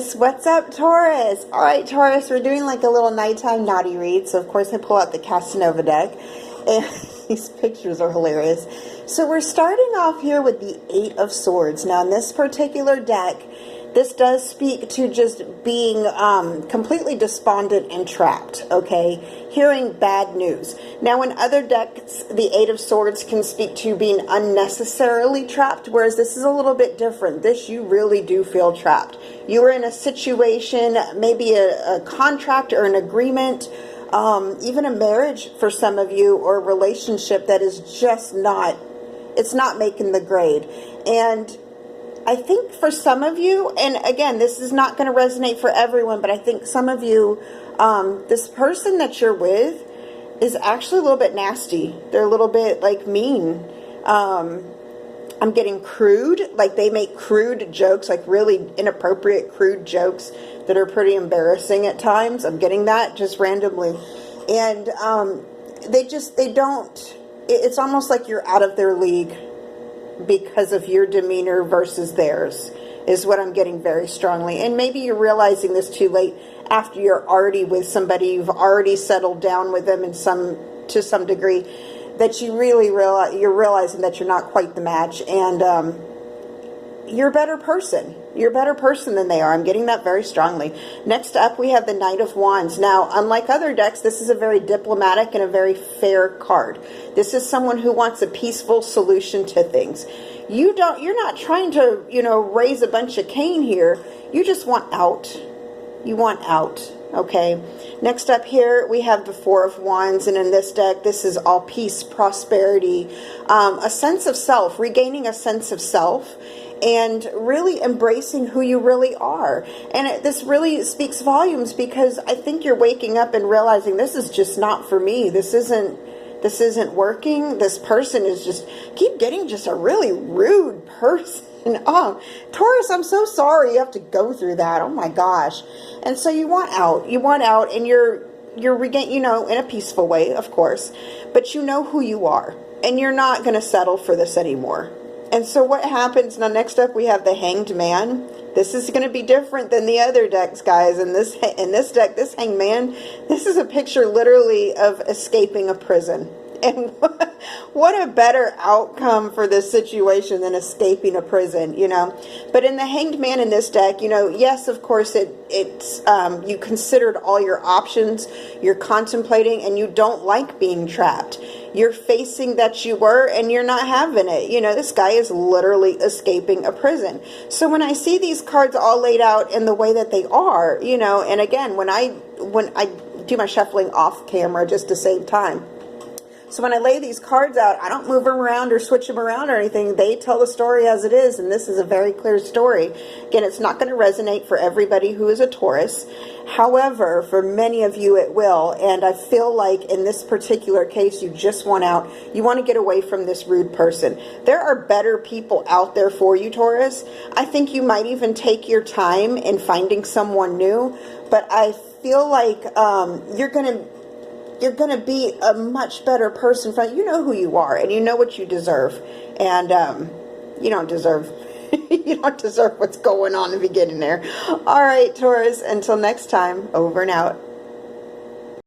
Taurus. What's up, Taurus? All right, Taurus, we're doing like a little nighttime naughty read. So, of course, I pull out the Casanova deck. And these pictures are hilarious. So we're starting off here with the Eight of Swords. Now, in this particular deck, this does speak to just being completely despondent and trapped, okay? Hearing bad news. Now, in other decks, the Eight of Swords can speak to being unnecessarily trapped, whereas this is a little bit different. This, you really do feel trapped. You were in a situation, maybe a contract or an agreement, even a marriage for some of you, or a relationship that is just not, it's not making the grade. And I think for some of you, and again, this is not going to resonate for everyone, but I think some of you, this person that you're with is actually a little bit nasty. They're a little bit like mean. I'm getting crude, like they make crude jokes, like really inappropriate crude jokes that are pretty embarrassing at times. I'm getting that just randomly. And they don't, it's almost like you're out of their league because of your demeanor versus theirs, is what I'm getting very strongly. And maybe you're realizing this too late, after you're already with somebody, you've already settled down with them to some degree, that you really you're realizing that you're not quite the match, and you're a better person. You're a better person than they are. I'm getting that very strongly. Next up, we have the Knight of Wands. Now, unlike other decks, this is a very diplomatic and a very fair card. This is someone who wants a peaceful solution to things. You're not trying to, raise a bunch of cane here. You just want out. You want out. Okay. Next up here, we have the Four of Wands, and in this deck, this is all peace, prosperity, a sense of self, regaining a sense of self, and really embracing who you really are. And this really speaks volumes, because I think you're waking up and realizing this is just not for me. This isn't working. This person is keep getting just a really rude person. Oh, Taurus, I'm so sorry you have to go through that. Oh my gosh. And so you want out. You want out, and you're in a peaceful way, of course, but you know who you are, and you're not going to settle for this anymore. And so what happens now? Next up, we have the Hanged Man. This is going to be different than the other decks, guys. In this deck, this Hanged Man, this is a picture literally of escaping a prison. And what a better outcome for this situation than escaping a prison, But in the Hanged Man in this deck, yes, of course, it's you considered all your options, you're contemplating, and you don't like being trapped. You're facing that you were, and you're not having it. This guy is literally escaping a prison. So when I see these cards all laid out in the way that they are, and again, when I do my shuffling off camera just to save time. So when I lay these cards out, I don't move them around or switch them around or anything. They tell the story as it is, and this is a very clear story. Again, it's not going to resonate for everybody who is a Taurus. However, for many of you it will, and I feel like in this particular case, you just want out. You want to get away from this rude person. There are better people out there for you, Taurus. I think you might even take your time in finding someone new, but I feel like you're going to be a much better person. You know who you are, and you know what you deserve. And you don't deserve you don't deserve what's going on in the beginning there. All right, Taurus, until next time, over and out.